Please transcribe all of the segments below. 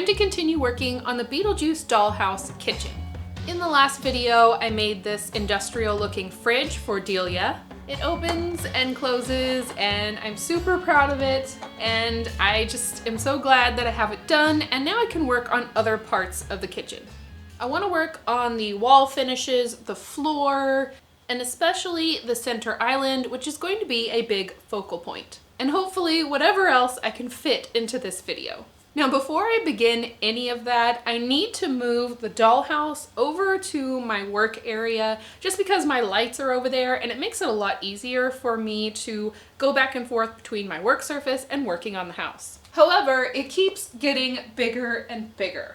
time to continue working on the Beetlejuice dollhouse kitchen. In the last video, I made this industrial looking fridge for Delia. It opens and closes and I'm super proud of it, and I just am so glad that I have it done, and now I can work on other parts of the kitchen. I want to work on the wall finishes, the floor, and especially the center island, which is going to be a big focal point. And hopefully whatever else I can fit into this video. Now, before I begin any of that, I need to move the dollhouse over to my work area just because my lights are over there and it makes it a lot easier for me to go back and forth between my work surface and working on the house. However, it keeps getting bigger and bigger.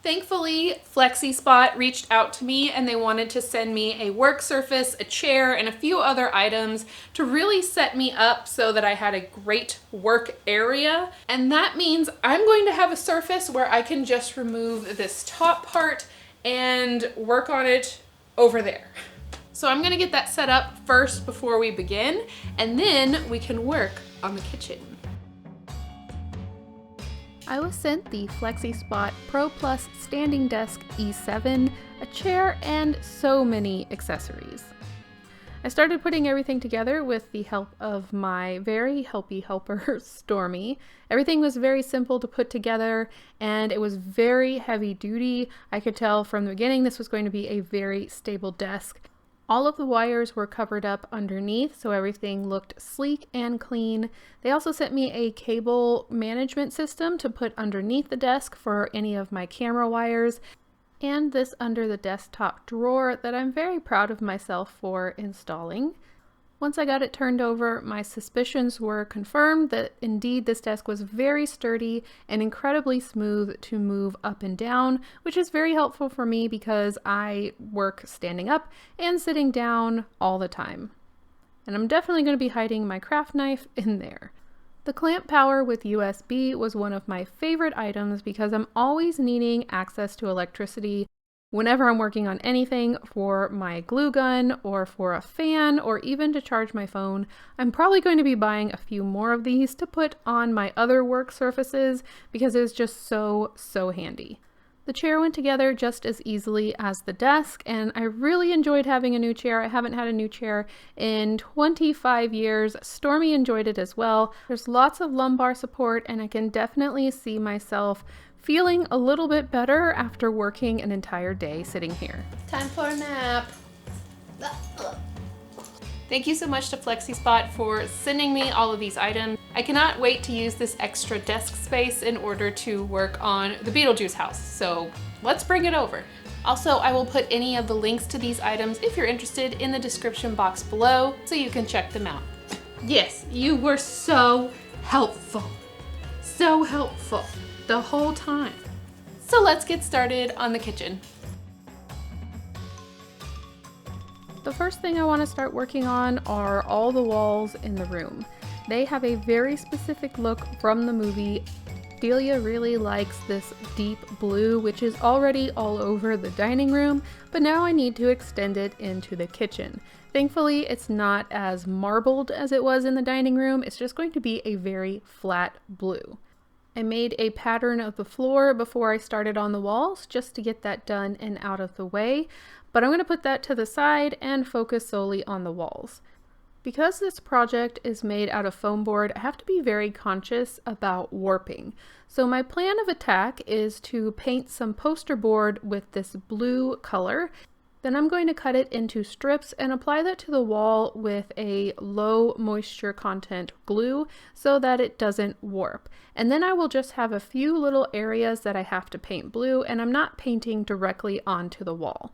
Thankfully, FlexiSpot reached out to me and they wanted to send me a work surface, a chair, and a few other items to really set me up so that I had a great work area. And that means I'm going to have a surface where I can just remove this top part and work on it over there. So I'm gonna get that set up first before we begin, and then we can work on the kitchen. I was sent the FlexiSpot Pro Plus Standing Desk E7, a chair, and so many accessories. I started putting everything together with the help of my very helpy helper, Stormy. Everything was very simple to put together, and it was very heavy duty. I could tell from the beginning this was going to be a very stable desk. All of the wires were covered up underneath, so everything looked sleek and clean. They also sent me a cable management system to put underneath the desk for any of my camera wires, and this under the desktop drawer that I'm very proud of myself for installing. Once I got it turned over, my suspicions were confirmed that indeed this desk was very sturdy and incredibly smooth to move up and down, which is very helpful for me because I work standing up and sitting down all the time. And I'm definitely going to be hiding my craft knife in there. The clamp power with USB was one of my favorite items because I'm always needing access to electricity whenever I'm working on anything, for my glue gun or for a fan or even to charge my phone. I'm probably going to be buying a few more of these to put on my other work surfaces because it was just so handy. The chair went together just as easily as the desk, and I really enjoyed having a new chair. I haven't had a new chair in 25 years. Stormy enjoyed it as well. There's lots of lumbar support, and I can definitely see myself feeling a little bit better after working an entire day sitting here. Time for a nap. Thank you so much to FlexiSpot for sending me all of these items. I cannot wait to use this extra desk space in order to work on the Beetlejuice house, so let's bring it over. Also, I will put any of the links to these items, if you're interested, in the description box below so you can check them out. Yes, you were so helpful. So helpful the whole time. So let's get started on the kitchen. The first thing I want to start working on are all the walls in the room. They have a very specific look from the movie. Delia really likes this deep blue, which is already all over the dining room, but now I need to extend it into the kitchen. Thankfully, it's not as marbled as it was in the dining room. It's just going to be a very flat blue. I made a pattern of the floor before I started on the walls just to get that done and out of the way, but I'm going to put that to the side and focus solely on the walls. Because this project is made out of foam board, I have to be very conscious about warping. So my plan of attack is to paint some poster board with this blue color. Then I'm going to cut it into strips and apply that to the wall with a low moisture content glue so that it doesn't warp. And then I will just have a few little areas that I have to paint blue, and I'm not painting directly onto the wall.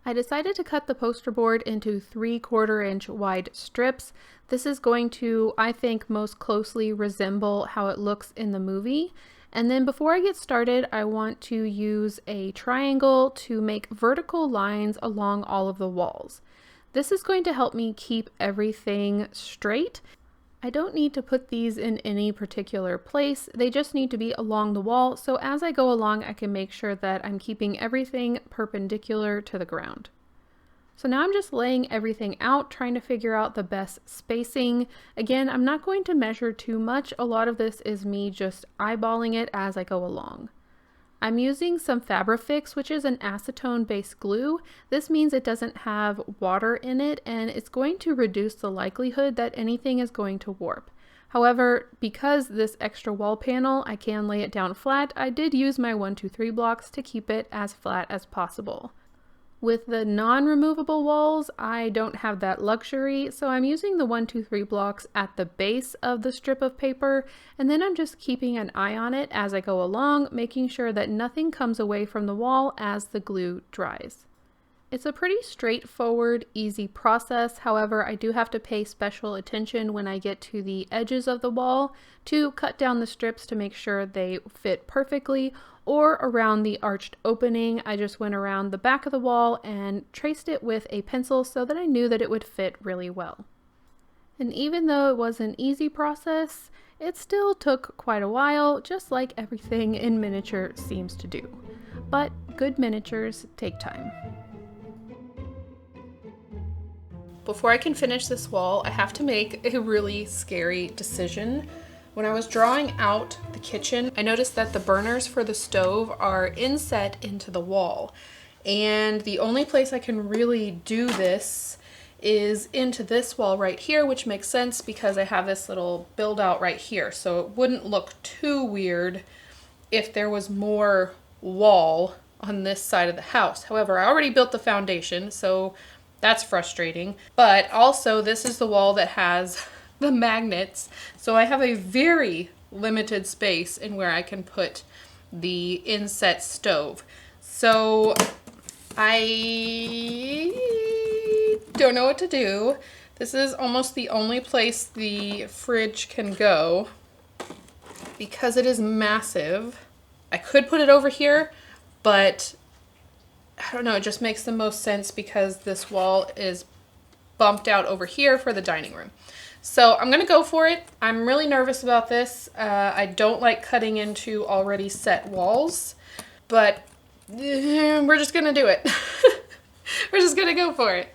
I decided to cut the poster board into 3/4 inch wide strips. This is going to, I think, most closely resemble how it looks in the movie. And then before I get started, I want to use a triangle to make vertical lines along all of the walls. This is going to help me keep everything straight. I don't need to put these in any particular place. They just need to be along the wall. So as I go along, I can make sure that I'm keeping everything perpendicular to the ground. So now I'm just laying everything out, trying to figure out the best spacing. Again, I'm not going to measure too much. A lot of this is me just eyeballing it as I go along. I'm using some Fabrifix, which is an acetone-based glue. This means it doesn't have water in it, and it's going to reduce the likelihood that anything is going to warp. However, because this extra wall panel, I can lay it down flat, I did use my 1, 2, 3 blocks to keep it as flat as possible. With the non-removable walls, I don't have that luxury, so I'm using the 1, 2, 3 blocks at the base of the strip of paper, and then I'm just keeping an eye on it as I go along, making sure that nothing comes away from the wall as the glue dries. It's a pretty straightforward, easy process. However, I do have to pay special attention when I get to the edges of the wall to cut down the strips to make sure they fit perfectly, or around the arched opening. I just went around the back of the wall and traced it with a pencil so that I knew that it would fit really well. And even though it was an easy process, it still took quite a while, just like everything in miniature seems to do. But good miniatures take time. Before I can finish this wall, I have to make a really scary decision. When I was drawing out the kitchen, I noticed that the burners for the stove are inset into the wall. And the only place I can really do this is into this wall right here, which makes sense because I have this little build out right here. So it wouldn't look too weird if there was more wall on this side of the house. However, I already built the foundation, so that's frustrating. But also this is the wall that has the magnets, so I have a very limited space in where I can put the inset stove. So I don't know what to do. This is almost the only place the fridge can go because it is massive. I could put it over here, but I don't know, it just makes the most sense because this wall is bumped out over here for the dining room. So I'm gonna go for it. I'm really nervous about this. I don't like cutting into already set walls, but we're just gonna do it. We're just gonna go for it.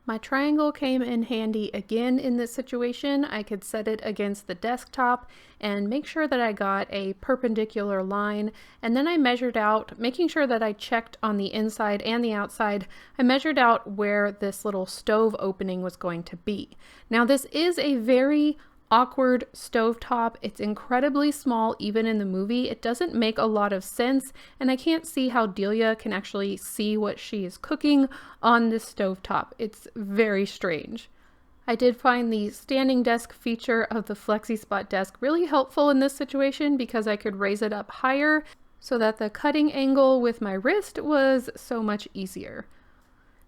My triangle came in handy again in this situation. I could set it against the desktop and make sure that I got a perpendicular line, and then I measured out, making sure that I checked on the inside and the outside. I measured out where this little stove opening was going to be. Now this is a very awkward stovetop. It's incredibly small even in the movie. It doesn't make a lot of sense, and I can't see how Delia can actually see what she is cooking on this stovetop. It's very strange. I did find the standing desk feature of the FlexiSpot desk really helpful in this situation because I could raise it up higher so that the cutting angle with my wrist was so much easier.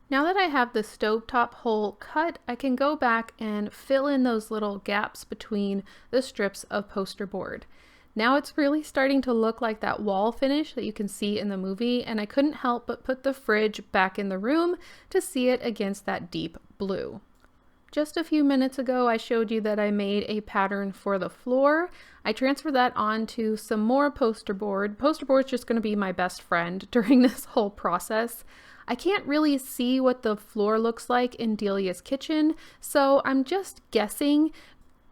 Now that I have the stovetop hole cut, I can go back and fill in those little gaps between the strips of poster board. Now it's really starting to look like that wall finish that you can see in the movie, and I couldn't help but put the fridge back in the room to see it against that deep blue. Just a few minutes ago, I showed you that I made a pattern for the floor. I transferred that onto some more poster board. Poster board is just going to be my best friend during this whole process. I can't really see what the floor looks like in Delia's kitchen, so I'm just guessing.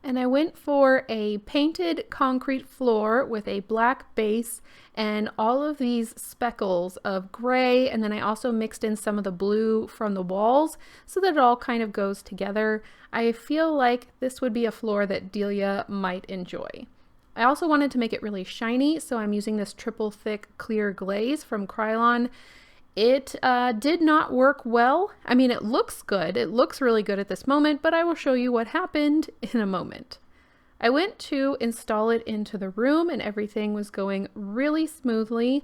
And I went for a painted concrete floor with a black base and all of these speckles of gray, and then I also mixed in some of the blue from the walls so that it all kind of goes together. I feel like this would be a floor that Delia might enjoy. I also wanted to make it really shiny, so I'm using this triple thick clear glaze from Krylon. It did not work well. I mean, it looks good. It looks really good at this moment, but I will show you what happened in a moment. I went to install it into the room and everything was going really smoothly.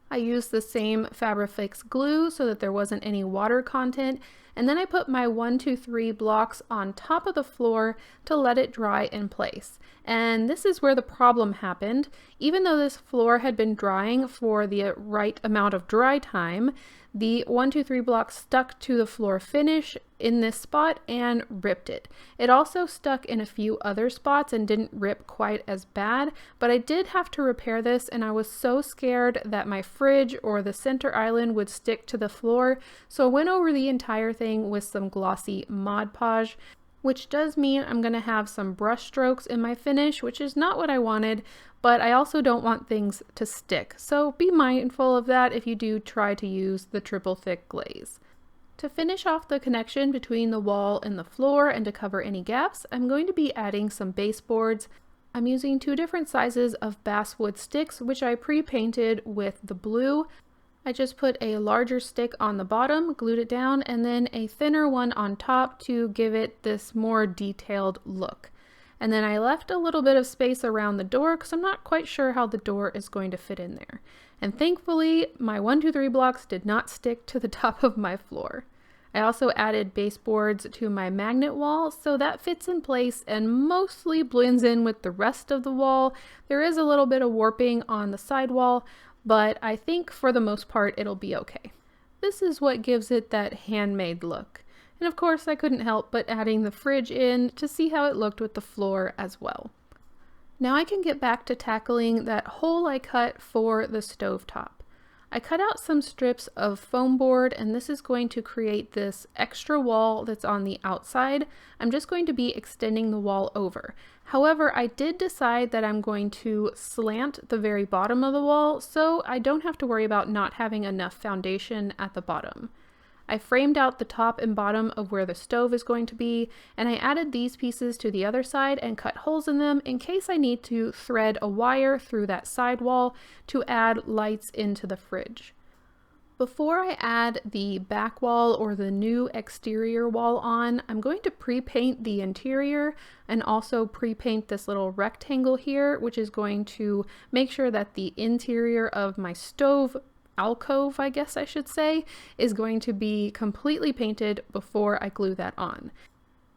I used the same Fabrifix glue so that there wasn't any water content, and then I put my 1, 2, 3 blocks on top of the floor to let it dry in place. And this is where the problem happened. Even though this floor had been drying for the right amount of dry time, the 1, 2, 3 blocks stuck to the floor finish in this spot and ripped it. It also stuck in a few other spots and didn't rip quite as bad, but I did have to repair this, and I was so scared that my fridge or the center island would stick to the floor, so I went over the entire thing with some glossy Mod Podge. which does mean I'm going to have some brush strokes in my finish, which is not what I wanted, but I also don't want things to stick. So be mindful of that if you do try to use the triple thick glaze. To finish off the connection between the wall and the floor and to cover any gaps, I'm going to be adding some baseboards. I'm using 2 different sizes of basswood sticks, which I pre-painted with the blue. I just put a larger stick on the bottom, glued it down, and then a thinner one on top to give it this more detailed look. And then I left a little bit of space around the door because I'm not quite sure how the door is going to fit in there. And thankfully, my 1, 2, 3 blocks did not stick to the top of my floor. I also added baseboards to my magnet wall, so that fits in place and mostly blends in with the rest of the wall. There is a little bit of warping on the sidewall, but I think for the most part it'll be okay. This is what gives it that handmade look. And of course I couldn't help but adding the fridge in to see how it looked with the floor as well. Now I can get back to tackling that hole I cut for the stovetop. I cut out some strips of foam board, and this is going to create this extra wall that's on the outside. I'm just going to be extending the wall over. However, I did decide that I'm going to slant the very bottom of the wall, so I don't have to worry about not having enough foundation at the bottom. I framed out the top and bottom of where the stove is going to be, and I added these pieces to the other side and cut holes in them in case I need to thread a wire through that side wall to add lights into the fridge. Before I add the back wall or the new exterior wall on, I'm going to pre-paint the interior and also pre-paint this little rectangle here, which is going to make sure that the interior of my stove alcove, I guess I should say, is going to be completely painted before I glue that on.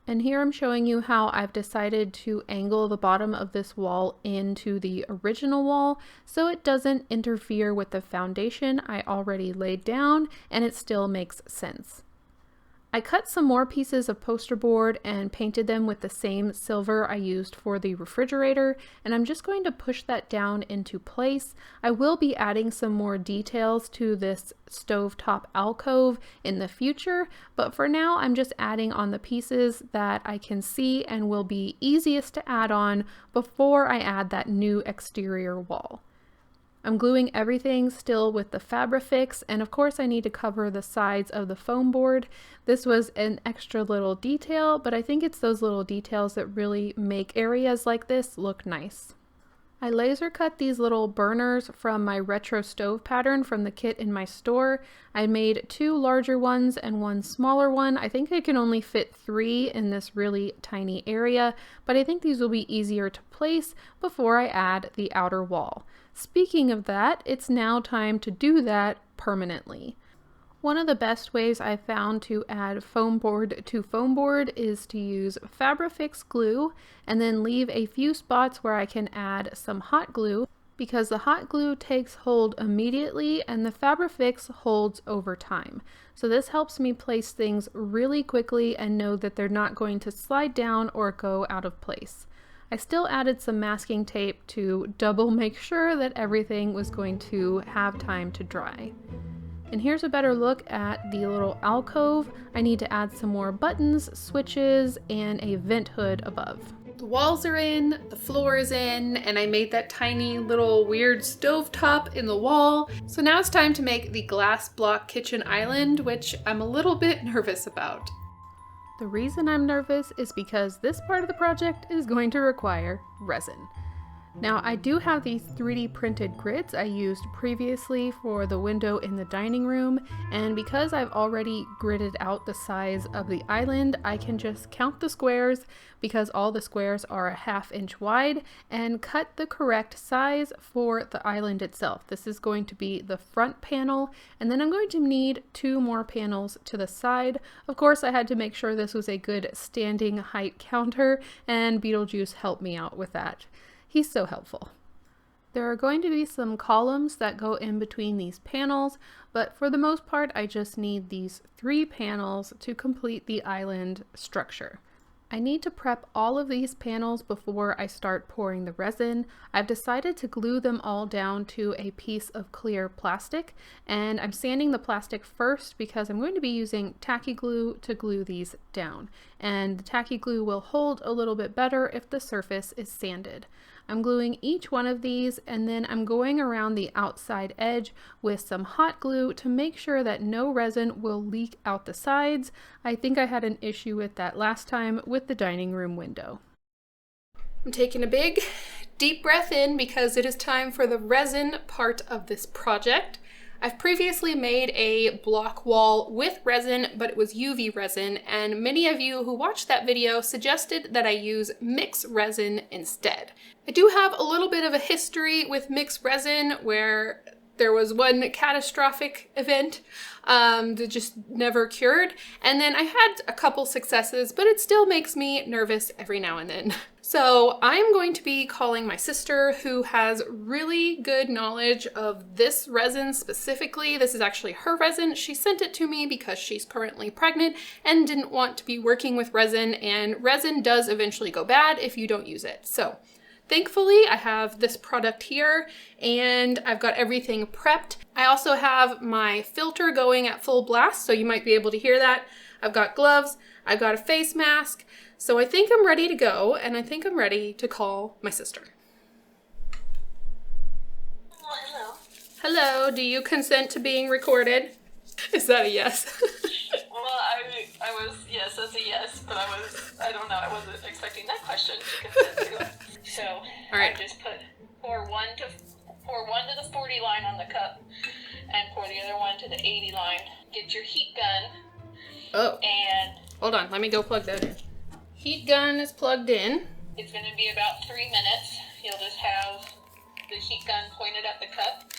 And here I'm showing you how I've decided to angle the bottom of this wall into the original wall so it doesn't interfere with the foundation I already laid down and it still makes sense. I cut some more pieces of poster board and painted them with the same silver I used for the refrigerator, and I'm just going to push that down into place. I will be adding some more details to this stovetop alcove in the future, but for now I'm just adding on the pieces that I can see and will be easiest to add on before I add that new exterior wall. I'm gluing everything still with the Fabrifix, and of course I need to cover the sides of the foam board. This was an extra little detail, but I think it's those little details that really make areas like this look nice. I laser cut these little burners from my retro stove pattern from the kit in my store. I made 2 larger ones and 1 smaller one. I think I can only fit 3 in this really tiny area, but I think these will be easier to place before I add the outer wall. Speaking of that, it's now time to do that permanently. One of the best ways I've found to add foam board to foam board is to use Fabrifix glue and then leave a few spots where I can add some hot glue, because the hot glue takes hold immediately and the Fabrifix holds over time. So this helps me place things really quickly and know that they're not going to slide down or go out of place. I still added some masking tape to double make sure that everything was going to have time to dry. And here's a better look at the little alcove. I need to add some more buttons, switches, and a vent hood above. The walls are in, the floor is in, and I made that tiny little weird stovetop in the wall. So now it's time to make the glass block kitchen island, which I'm a little bit nervous about. The reason I'm nervous is because this part of the project is going to require resin. Now I do have these 3D printed grids I used previously for the window in the dining room, and because I've already gridded out the size of the island, I can just count the squares, because all the squares are a 1/2 inch wide, and cut the correct size for the island itself. This is going to be the front panel, and then I'm going to need 2 more panels to the side. Of course, I had to make sure this was a good standing height counter, and Beetlejuice helped me out with that. He's so helpful. There are going to be some columns that go in between these panels, but for the most part I just need these 3 panels to complete the island structure. I need to prep all of these panels before I start pouring the resin. I've decided to glue them all down to a piece of clear plastic, and I'm sanding the plastic first because I'm going to be using tacky glue to glue these down, and the tacky glue will hold a little bit better if the surface is sanded. I'm gluing each one of these, and then I'm going around the outside edge with some hot glue to make sure that no resin will leak out the sides. I think I had an issue with that last time with the dining room window. I'm taking a big, deep breath in because it is time for the resin part of this project. I've previously made a block wall with resin, but it was UV resin, and many of you who watched that video suggested that I use mixed resin instead. I do have a little bit of a history with mixed resin where there was one catastrophic event that just never cured, and then I had a couple successes, but it still makes me nervous every now and then. So I'm going to be calling my sister, who has really good knowledge of this resin specifically. This is actually her resin. She sent it to me because she's currently pregnant and didn't want to be working with resin, and resin does eventually go bad if you don't use it. So thankfully, I have this product here and I've got everything prepped. I also have my filter going at full blast, so you might be able to hear that. I've got gloves, I've got a face mask, so I think I'm ready to go, and I think I'm ready to call my sister. Hello. Hello, do you consent to being recorded? Is that a yes? Well, I was, yes, that's a yes, but I don't know, I wasn't expecting that question to consent to. So, all right. I just pour one to the 40 line on the cup, and pour the other one to the 80 line. Get your heat gun. Oh. And hold on, let me go plug that in. Heat gun is plugged in. It's going to be about 3 minutes. You'll just have the heat gun pointed at the cup,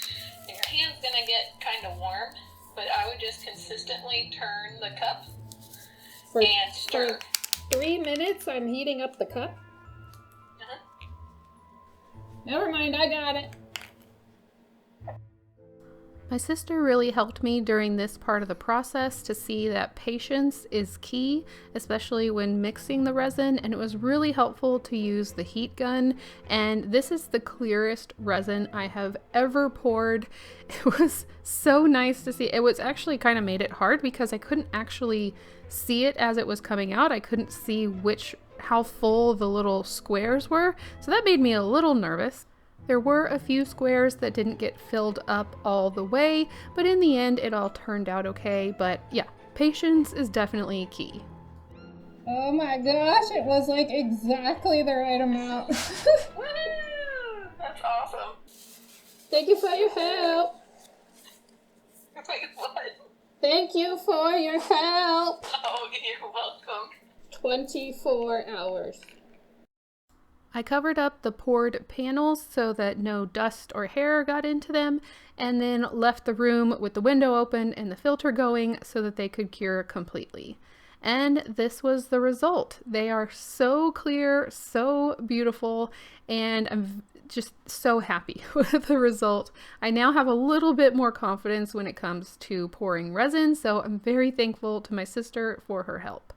and your hand's going to get kind of warm, but I would just consistently turn the cup and stir. For 3 minutes, I'm heating up the cup. Never mind, I got it. My sister really helped me during this part of the process to see that patience is key, especially when mixing the resin, and it was really helpful to use the heat gun, and this is the clearest resin I have ever poured. It was so nice to see. It was actually kind of made it hard because I couldn't actually see it as it was coming out. I couldn't see how full the little squares were, so that made me a little nervous. There were a few squares that didn't get filled up all the way, but in the end it all turned out okay. But yeah, patience is definitely key. Oh my gosh, it was like exactly the right amount. That's awesome. Thank you for your help. Wait, what? Thank you for your help. Oh, you're welcome. 24 hours. I covered up the poured panels so that no dust or hair got into them, and then left the room with the window open and the filter going so that they could cure completely. And this was the result. They are so clear, so beautiful, and I'm just so happy with the result. I now have a little bit more confidence when it comes to pouring resin, so I'm very thankful to my sister for her help.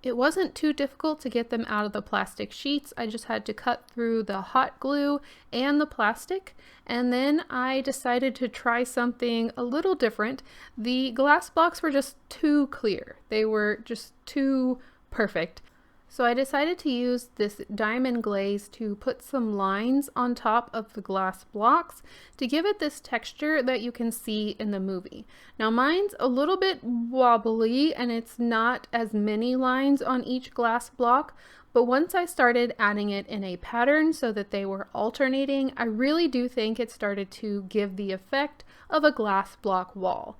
It wasn't too difficult to get them out of the plastic sheets. I just had to cut through the hot glue and the plastic, and then I decided to try something a little different. The glass blocks were just too clear. They were just too perfect. So I decided to use this diamond glaze to put some lines on top of the glass blocks to give it this texture that you can see in the movie. Now mine's a little bit wobbly and it's not as many lines on each glass block, but once I started adding it in a pattern so that they were alternating, I really do think it started to give the effect of a glass block wall.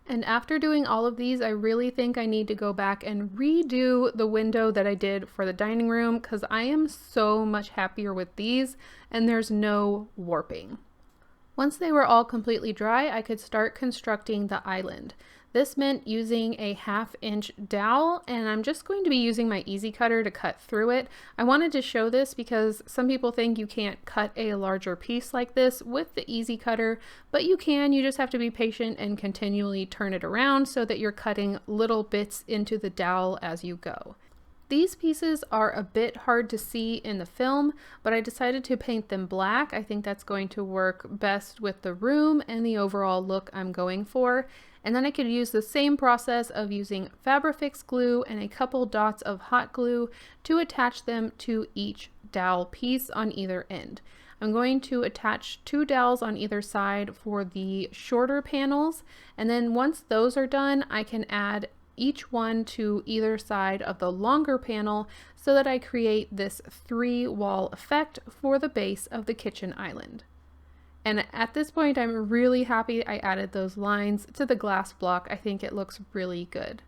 And after doing all of these, I really think I need to go back and redo the window that I did for the dining room because I am so much happier with these and there's no warping. Once they were all completely dry, I could start constructing the island. This meant using a 1/2-inch dowel, and I'm just going to be using my easy cutter to cut through it. I wanted to show this because some people think you can't cut a larger piece like this with the easy cutter, but you can. You just have to be patient and continually turn it around so that you're cutting little bits into the dowel as you go. These pieces are a bit hard to see in the film, but I decided to paint them black. I think that's going to work best with the room and the overall look I'm going for. And then I could use the same process of using Fabrifix glue and a couple dots of hot glue to attach them to each dowel piece on either end. I'm going to attach 2 dowels on either side for the shorter panels, and then once those are done, I can add each one to either side of the longer panel so that I create this 3-wall effect for the base of the kitchen island. And at this point, I'm really happy I added those lines to the glass block. I think it looks really good.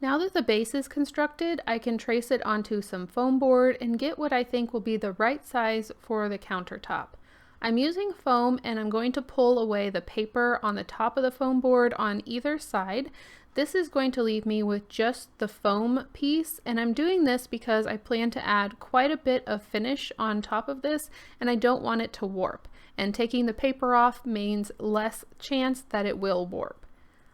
Now that the base is constructed, I can trace it onto some foam board and get what I think will be the right size for the countertop. I'm using foam and I'm going to pull away the paper on the top of the foam board on either side. This is going to leave me with just the foam piece, and I'm doing this because I plan to add quite a bit of finish on top of this and I don't want it to warp. And taking the paper off means less chance that it will warp.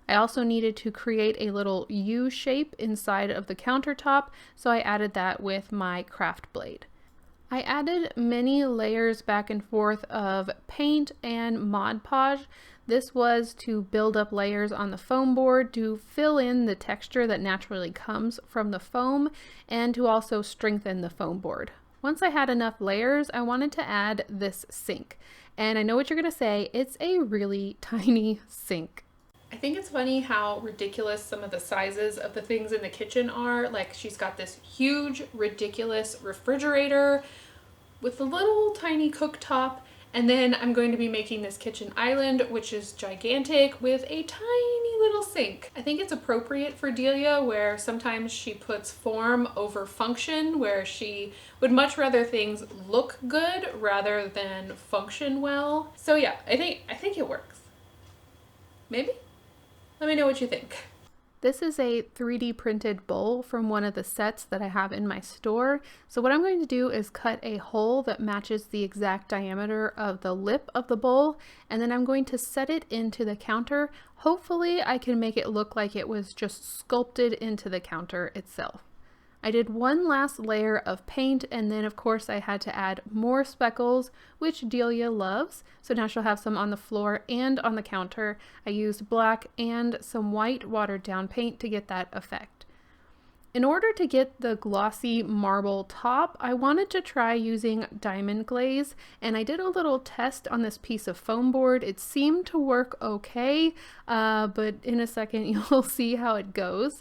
I also needed to create a little U shape inside of the countertop, so I added that with my craft blade. I added many layers back and forth of paint and Mod Podge. This was to build up layers on the foam board to fill in the texture that naturally comes from the foam and to also strengthen the foam board. Once I had enough layers, I wanted to add this sink. And I know what you're gonna say, it's a really tiny sink. I think it's funny how ridiculous some of the sizes of the things in the kitchen are. Like, she's got this huge, ridiculous refrigerator with a little tiny cooktop, and then I'm going to be making this kitchen island, which is gigantic, with a tiny little sink. I think it's appropriate for Delia, where sometimes she puts form over function, where she would much rather things look good rather than function well. So yeah, I think it works. Maybe? Let me know what you think. This is a 3D printed bowl from one of the sets that I have in my store. So what I'm going to do is cut a hole that matches the exact diameter of the lip of the bowl, and then I'm going to set it into the counter. Hopefully I can make it look like it was just sculpted into the counter itself. I did one last layer of paint, and then of course I had to add more speckles, which Delia loves. So now she'll have some on the floor and on the counter. I used black and some white watered down paint to get that effect. In order to get the glossy marble top, I wanted to try using diamond glaze, and I did a little test on this piece of foam board. It seemed to work okay, but in a second you'll see how it goes.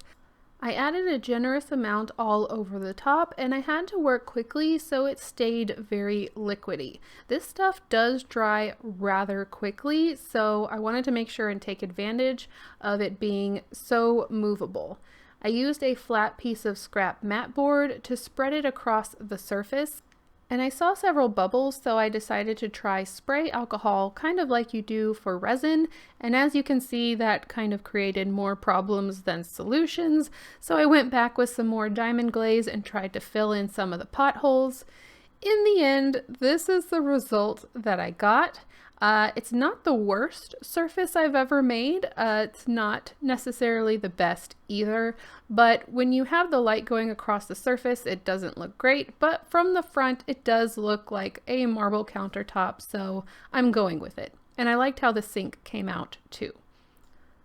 I added a generous amount all over the top, and I had to work quickly so it stayed very liquidy. This stuff does dry rather quickly, so I wanted to make sure and take advantage of it being so movable. I used a flat piece of scrap mat board to spread it across the surface, and I saw several bubbles, so I decided to try spray alcohol, kind of like you do for resin, and as you can see, that kind of created more problems than solutions, so I went back with some more diamond glaze and tried to fill in some of the potholes. In the end, this is the result that I got. It's not the worst surface I've ever made. It's not necessarily the best either, but when you have the light going across the surface, it doesn't look great, but from the front, it does look like a marble countertop, so I'm going with it. And I liked how the sink came out too.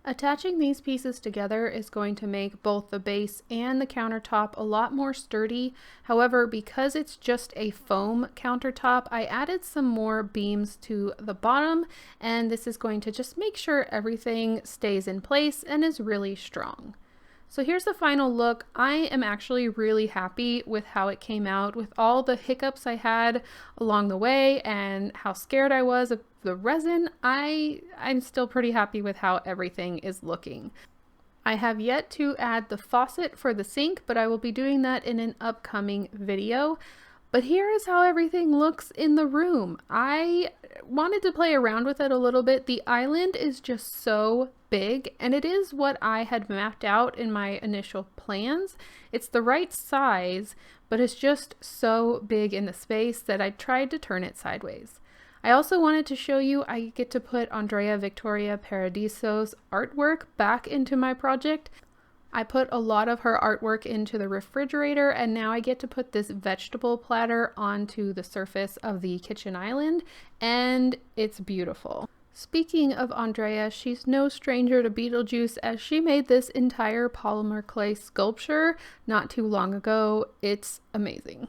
Attaching these pieces together is going to make both the base and the countertop a lot more sturdy. However, because it's just a foam countertop, I added some more beams to the bottom, and this is going to just make sure everything stays in place and is really strong. So here's the final look. I am actually really happy with how it came out, with all the hiccups I had along the way and how scared I was of the resin. I'm still pretty happy with how everything is looking. I have yet to add the faucet for the sink, but I will be doing that in an upcoming video. But here is how everything looks in the room. I wanted to play around with it a little bit. The island is just so big, and it is what I had mapped out in my initial plans. It's the right size, but it's just so big in the space that I tried to turn it sideways. I also wanted to show you I get to put Andrea Victoria Paradiso's artwork back into my project. I put a lot of her artwork into the refrigerator, and now I get to put this vegetable platter onto the surface of the kitchen island, and it's beautiful. Speaking of Andrea, she's no stranger to Beetlejuice, as she made this entire polymer clay sculpture not too long ago. It's amazing.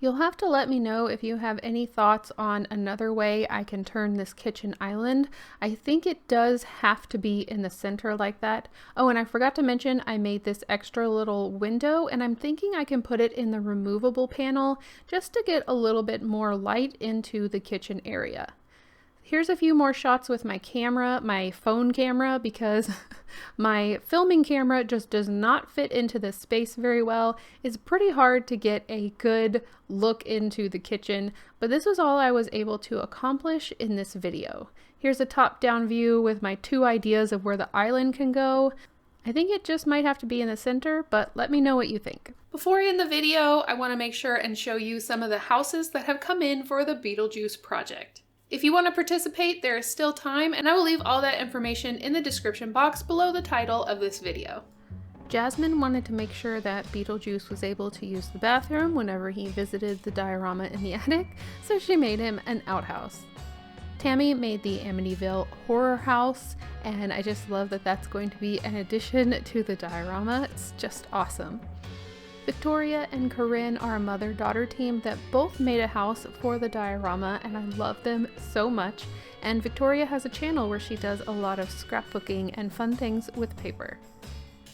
You'll have to let me know if you have any thoughts on another way I can turn this kitchen island. I think it does have to be in the center like that. Oh, and I forgot to mention I made this extra little window, and I'm thinking I can put it in the removable panel just to get a little bit more light into the kitchen area. Here's a few more shots with my camera, my phone camera, because my filming camera just does not fit into this space very well. It's pretty hard to get a good look into the kitchen, but this was all I was able to accomplish in this video. Here's a top-down view with my 2 ideas of where the island can go. I think it just might have to be in the center, but let me know what you think. Before I end the video, I want to make sure and show you some of the houses that have come in for the Beetlejuice project. If you want to participate, there is still time, and I will leave all that information in the description box below the title of this video. Jasmine wanted to make sure that Beetlejuice was able to use the bathroom whenever he visited the diorama in the attic, so she made him an outhouse. Tammy made the Amityville horror house, and I just love that that's going to be an addition to the diorama. It's just awesome. Victoria and Corinne are a mother-daughter team that both made a house for the diorama, and I love them so much. And Victoria has a channel where she does a lot of scrapbooking and fun things with paper.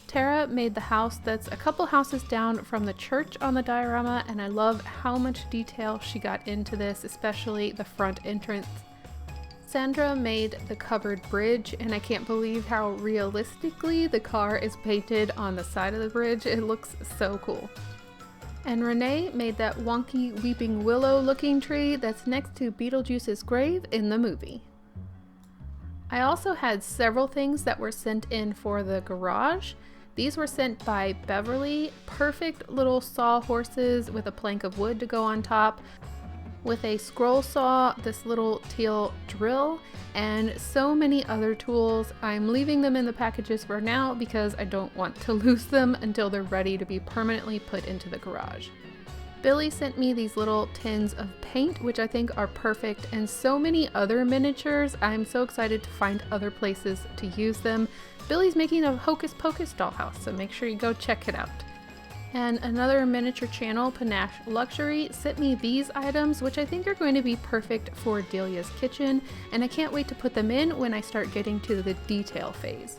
Tara made the house that's a couple houses down from the church on the diorama, and I love how much detail she got into this, especially the front entrance. Sandra made the covered bridge, and I can't believe how realistically the car is painted on the side of the bridge. It looks so cool. And Renee made that wonky weeping willow looking tree that's next to Beetlejuice's grave in the movie. I also had several things that were sent in for the garage. These were sent by Beverly, perfect little sawhorses with a plank of wood to go on top, with a scroll saw, this little teal drill, and so many other tools. I'm leaving them in the packages for now because I don't want to lose them until they're ready to be permanently put into the garage. Billy sent me these little tins of paint, which I think are perfect, and so many other miniatures. I'm so excited to find other places to use them. Billy's making a Hocus Pocus dollhouse, so make sure you go check it out. And another miniature channel, Panache Luxury, sent me these items, which I think are going to be perfect for Delia's kitchen, and I can't wait to put them in when I start getting to the detail phase.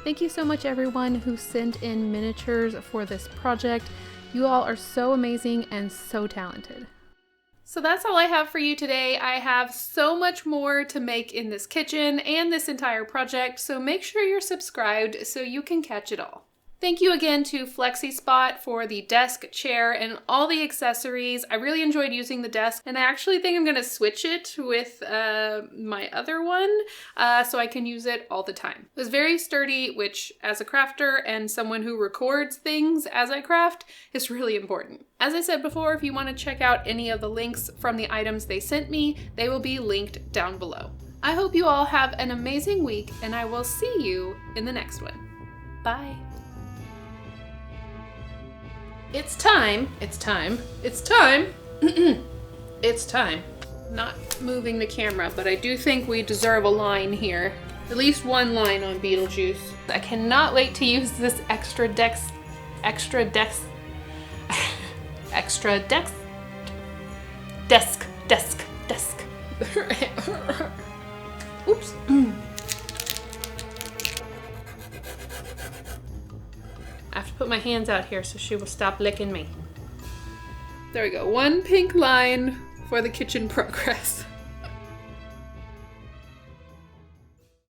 Thank you so much everyone who sent in miniatures for this project. You all are so amazing and so talented. So that's all I have for you today. I have so much more to make in this kitchen and this entire project, so make sure you're subscribed so you can catch it all. Thank you again to FlexiSpot for the desk, chair, and all the accessories. I really enjoyed using the desk, and I actually think I'm going to switch it with my other one so I can use it all the time. It was very sturdy, which as a crafter and someone who records things as I craft is really important. As I said before, if you want to check out any of the links from the items they sent me, they will be linked down below. I hope you all have an amazing week, and I will see you in the next one. Bye. It's time. Not moving the camera, but I do think we deserve a line here. At least one line on Beetlejuice. I cannot wait to use this extra desk. Oops. I have to put my hands out here so she will stop licking me. There we go. One pink line for the kitchen progress.